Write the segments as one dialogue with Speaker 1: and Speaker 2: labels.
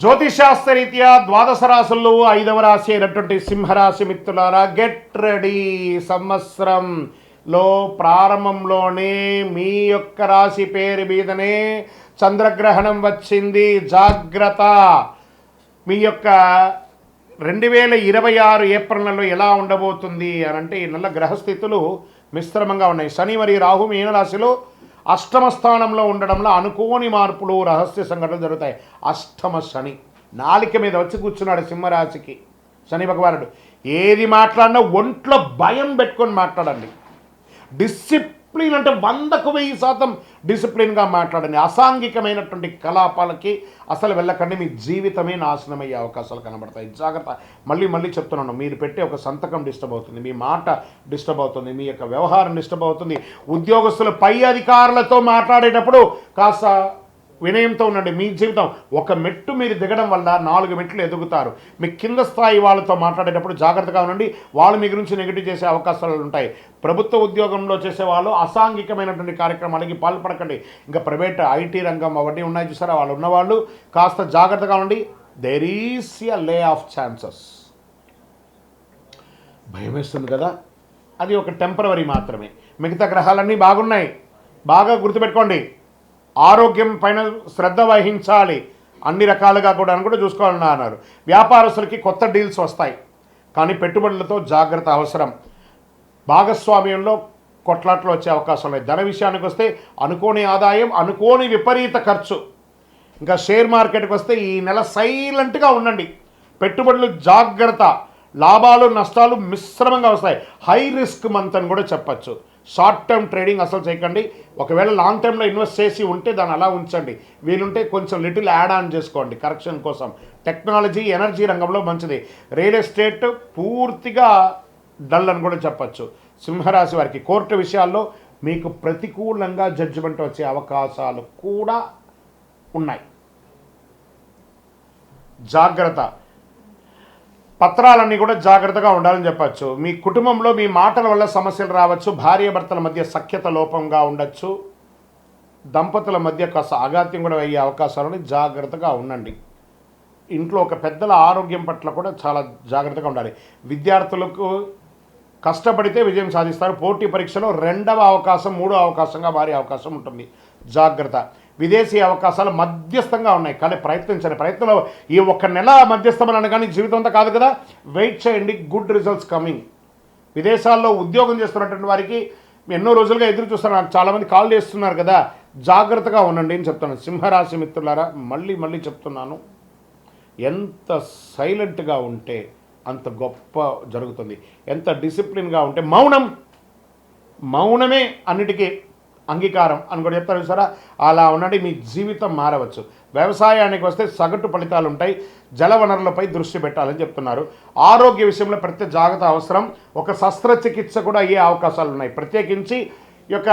Speaker 1: జ్యోతిశాస్త్రరీత్యా ద్వాదశ రాశుల్లో 5వ రాశి అయినటువంటి సింహరాశి మిత్రులారా, గెట్ రెడీ. సంవత్సరంలో ప్రారంభంలోనే మీ యొక్క రాశి పేరు మీదనే చంద్రగ్రహణం వచ్చింది. జాగ్రత్త. మీ యొక్క 2026 ఏప్రిల్ నెలలో ఎలా ఉండబోతుంది అని అంటే, ఈ నెల గ్రహస్థితులు మిశ్రమంగా ఉన్నాయి. శని మరియు రాహు మీనరాశిలో అష్టమ స్థానంలో ఉండడంలో అనుకోని మార్పులు, రహస్య సంఘటనలు జరుగుతాయి. అష్టమ శని నాలిక మీద వచ్చి కూర్చున్నాడు సింహరాశికి శని భగవానుడు. ఏది మాట్లాడినా ఒంట్లో భయం పెట్టుకొని మాట్లాడండి. డిసిప్లిన్ అంటే 100కు 1000% డిసిప్లిన్గా మాట్లాడండి. అసాంఘికమైనటువంటి కలాపాలకి అసలు వెళ్ళకండి. మీ జీవితమే నాశనం అయ్యే అవకాశాలు కనబడతాయి. జాగ్రత్త. మళ్ళీ చెప్తున్నాను, మీరు పెట్టే ఒక సంతకం డిస్టర్బ్ అవుతుంది, మీ మాట డిస్టర్బ్ అవుతుంది, మీ యొక్క వ్యవహారం డిస్టర్బ్ అవుతుంది. ఉద్యోగస్తులు పై అధికారులతో మాట్లాడేటప్పుడు కాస్త వినయంతో ఉండండి. మీ జీవితం ఒక మెట్టు మీరు దిగడం వల్ల 4 మెట్లు ఎదుగుతారు. మీ కింద స్థాయి వాళ్ళతో మాట్లాడేటప్పుడు జాగ్రత్తగా ఉండండి. వాళ్ళు మీ గురించి నెగిటివ్ చేసే అవకాశాలు ఉంటాయి. ప్రభుత్వ ఉద్యోగంలో చేసే వాళ్ళు అసాంఘికమైనటువంటి కార్యక్రమాలకి పాల్పడకండి. ఇంకా ప్రైవేట్ ఐటీ రంగం అవన్నీ ఉన్నాయి చూసారా, వాళ్ళు ఉన్నవాళ్ళు కాస్త జాగ్రత్తగా ఉండి. There is a lay off chances. భయం వేస్తుంది కదా, అది ఒక టెంపరవరీ మాత్రమే. మిగతా గ్రహాలన్నీ బాగున్నాయి. బాగా గుర్తుపెట్టుకోండి. ఆరోగ్యం పైన శ్రద్ధ వహించాలి. అన్ని రకాలుగా కూడా చూసుకోవాలని అన్నారు. వ్యాపారస్తులకి కొత్త డీల్స్ వస్తాయి, కానీ పెట్టుబడులతో జాగ్రత్త అవసరం. భాగస్వామ్యంలో కొట్లాట్లు వచ్చే అవకాశం లేదు. ధన విషయానికి వస్తే అనుకోని ఆదాయం, అనుకోని విపరీత ఖర్చు. ఇంకా షేర్ మార్కెట్కి వస్తే ఈ నెల సైలెంట్గా ఉండండి. పెట్టుబడులు జాగ్రత్త. లాభాలు నష్టాలు మిశ్రమంగా వస్తాయి. హై రిస్క్ మంత్ అని కూడా చెప్పచ్చు. షార్ట్ టర్మ్ ట్రేడింగ్ అసలు చేయకండి. ఒకవేళ లాంగ్ టర్మ్లో ఇన్వెస్ట్ చేసి ఉంటే దాన్ని అలా ఉంచండి. వీలుంటే కొంచెం లిటిల్ యాడ్ ఆన్ చేసుకోండి కరెక్షన్ కోసం. టెక్నాలజీ, ఎనర్జీ రంగంలో మంచిది. రియల్ ఎస్టేట్ పూర్తిగా డల్ అని కూడా చెప్పచ్చు. సింహరాశి వారికి కోర్టు విషయాల్లో మీకు ప్రతికూలంగా జడ్జిమెంట్ వచ్చే అవకాశాలు కూడా ఉన్నాయి. జాగ్రత్త. పత్రాలన్నీ కూడా జాగ్రత్తగా ఉండాలని చెప్పచ్చు. మీ కుటుంబంలో మీ మాటల వల్ల సమస్యలు రావచ్చు. భార్యాభర్తల మధ్య సఖ్యత లోపంగా ఉండొచ్చు. దంపతుల మధ్య కాస్త అగాత్యం కూడా అయ్యే అవకాశాలని జాగ్రత్తగా ఉండండి. ఇంట్లో ఒక పెద్దల ఆరోగ్యం పట్ల కూడా చాలా జాగ్రత్తగా ఉండాలి. విద్యార్థులకు కష్టపడితే విజయం సాధిస్తారు. పోటీ పరీక్షలో 2వ అవకాశం 3వ అవకాశంగా మారే అవకాశం ఉంటుంది. జాగ్రత్త. విదేశీ అవకాశాలు మధ్యస్థంగా ఉన్నాయి, కానీ ప్రయత్నించండి. ప్రయత్నంలో ఈ 1 నెల మధ్యస్థమని అనగానే జీవితం అంతా కాదు కదా. వెయిట్ చేయండి. Good results coming. విదేశాల్లో ఉద్యోగం చేస్తున్నటువంటి వారికి ఎన్నో రోజులుగా ఎదురు చూస్తున్నారు. నాకు చాలామంది కాల్ చేస్తున్నారు కదా, జాగ్రత్తగా ఉండండి అని చెప్తాను. సింహరాశి మిత్రులారా, మళ్ళీ చెప్తున్నాను, ఎంత సైలెంట్గా ఉంటే అంత గొప్ప జరుగుతుంది. ఎంత డిసిప్లిన్గా ఉంటే మౌనమే అన్నిటికీ అంగీకారం అని కూడా చెప్తారు చూసారా, అలా ఉండండి. మీ జీవితం మారవచ్చు. వ్యవసాయానికి వస్తే సగటు ఫలితాలు ఉంటాయి. జలవనరులపై దృష్టి పెట్టాలని చెప్తున్నారు. ఆరోగ్య విషయంలో ప్రత్యేక జాగ్రత్త అవసరం. ఒక శస్త్రచికిత్స కూడా అయ్యే అవకాశాలు ఉన్నాయి. ప్రత్యేకించి ఈ యొక్క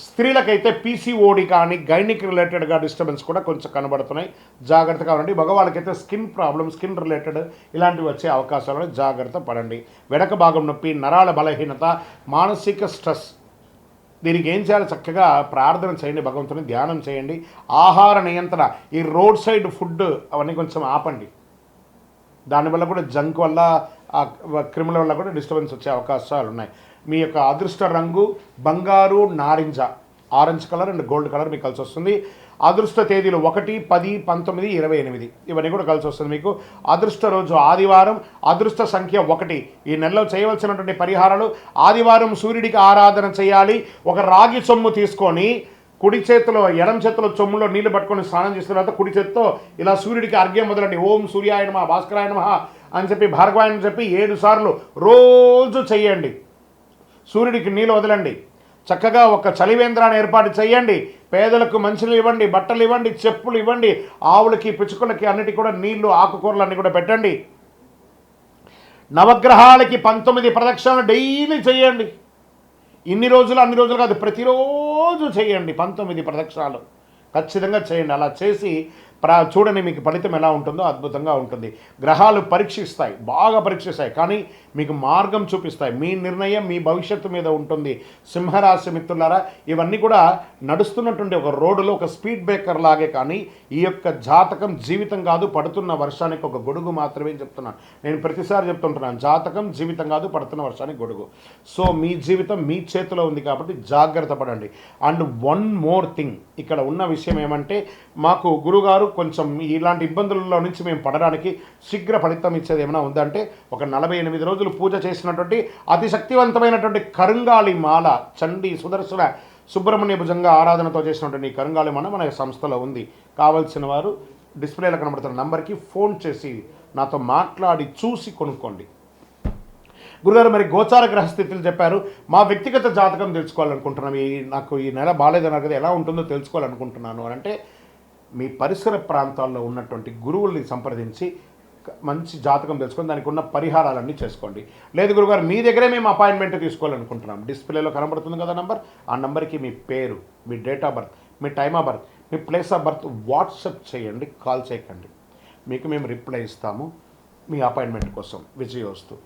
Speaker 1: స్త్రీలకైతే పీసీఓడి కానీ గైనిక్ రిలేటెడ్గా డిస్టర్బెన్స్ కూడా కొంచెం కనబడుతున్నాయి. జాగ్రత్తగా ఉండండి. మగవాళ్ళకైతే స్కిన్ ప్రాబ్లమ్, స్కిన్ రిలేటెడ్ ఇలాంటివి వచ్చే అవకాశాలను జాగ్రత్త పడండి. వెనక భాగం నొప్పి, నరాల బలహీనత, మానసిక స్ట్రెస్, దీనికి ఏం చేయాలి? చక్కగా ప్రార్థన చేయండి, భగవంతుని ధ్యానం చేయండి. ఆహార నియంత్రణ, ఈ రోడ్ సైడ్ ఫుడ్ అవన్నీ కొంచెం ఆపండి. దానివల్ల కూడా జంక్ వల్ల, క్రిముల వల్ల కూడా డిస్టర్బెన్స్ వచ్చే అవకాశాలు ఉన్నాయి. మీ యొక్క అదృష్ట రంగు బంగారు, నారింజ, orange colour and gold colour మీకు కలిసి వస్తుంది. అదృష్ట తేదీలు 1, 10, 19, 28 ఇవన్నీ కూడా కలిసి వస్తుంది మీకు. అదృష్ట రోజు ఆదివారం. అదృష్ట సంఖ్య 1. ఈ నెలలో చేయవలసినటువంటి పరిహారాలు: ఆదివారం సూర్యుడికి ఆరాధన చేయాలి. ఒక రాగి సొమ్ము తీసుకొని కుడి చేతిలో, ఎడం చేతిలో చొమ్ములో నీళ్లు పట్టుకొని స్నానం చేసిన తర్వాత కుడి చేతితో ఇలా సూర్యుడికి అర్ఘ్యం వదలండి. ఓం సూర్యాయ నమః, భాస్కరాయ నమః అని చెప్పి, భార్గవాయ అని చెప్పి 7 సార్లు రోజు చెయ్యండి. సూర్యుడికి నీళ్ళు వదలండి. చక్కగా ఒక చలివేంద్రాన్ని ఏర్పాటు చేయండి. పేదలకు మంచిలు ఇవ్వండి, బట్టలు ఇవ్వండి, చెప్పులు ఇవ్వండి. ఆవులకి, పిచ్చుకలకి అన్నిటి కూడా నీళ్లు, ఆకుకూరలు అన్నీ కూడా పెట్టండి. నవగ్రహాలకి 19 ప్రదక్షిణలు డైలీ చేయండి. అన్ని రోజులు కాదు, ప్రతిరోజు చేయండి 19 ప్రదక్షిణాలు ఖచ్చితంగా చేయండి. అలా చేసి చూడండి మీకు ఫలితం ఎలా ఉంటుందో అద్భుతంగా ఉంటుంది. గ్రహాలు పరీక్షిస్తాయి, బాగా పరీక్షిస్తాయి, కానీ మీకు మార్గం చూపిస్తాయి. మీ నిర్ణయం మీ భవిష్యత్తు మీద ఉంటుంది. సింహరాశి మిత్రులారా, ఇవన్నీ కూడా నడుస్తున్నటువంటి ఒక రోడ్డులో ఒక స్పీడ్ బ్రేకర్ లాగే, కానీ ఈ యొక్క జాతకం జీవితం కాదు, పడుతున్న వర్షానికి ఒక గొడుగు మాత్రమే చెప్తున్నాను. నేను ప్రతిసారి చెప్తుంటున్నాను, జాతకం జీవితం కాదు, పడుతున్న వర్షానికి గొడుగు. సో మీ జీవితం మీ చేతిలో ఉంది కాబట్టి జాగ్రత్త పడండి. అండ్ వన్ మోర్ థింగ్, ఇక్కడ ఉన్న విషయం ఏమంటే, మాకు గురుగారు కొంచెం ఇలాంటి ఇబ్బందులలో నుంచి మేము పడడానికి శీఘ్ర ఫలితం ఇచ్చేది ఏమైనా ఉందంటే, ఒక 48 రోజులు పూజ చేసినటువంటి అతి శక్తివంతమైనటువంటి కరుంగాళి మాల, చండీ సుదర్శన సుబ్రహ్మణ్య భుజంగా ఆరాధనతో చేసినటువంటి ఈ కరుంగాళి మాల మన సంస్థలో ఉంది. కావాల్సిన వారు డిస్ప్లేలో కనబడుతున్న నంబర్కి ఫోన్ చేసి నాతో మాట్లాడి చూసి కొనుక్కోండి. గురుగారు, మరి గోచార గ్రహస్థితులు చెప్పారు, మా వ్యక్తిగత జాతకం తెలుసుకోవాలనుకుంటున్నాం, నాకు ఈ నెల బాగాలేదన్నారు కదా, ఎలా ఉంటుందో తెలుసుకోవాలనుకుంటున్నాను అని అంటే, మీ పరిసర ప్రాంతాల్లో ఉన్నటువంటి గురువుల్ని సంప్రదించి మంచి జాతకం తెలుసుకొని దానికి ఉన్న పరిహారాలన్నీ చేసుకోండి. లేదు గురుగారు, మీ దగ్గరే మేము అపాయింట్మెంట్ తీసుకోవాలనుకుంటున్నాం, డిస్ప్లేలో కనబడుతుంది కదా నంబర్, ఆ నంబర్కి మీ పేరు, మీ డేట్ ఆఫ్ బర్త్, మీ టైమ్ ఆఫ్ బర్త్, మీ ప్లేస్ ఆఫ్ బర్త్ వాట్సప్ చేయండి, కాల్ చేయకండి. మీకు మేము రిప్లై ఇస్తాము మీ అపాయింట్మెంట్ కోసం. విజయోస్తు.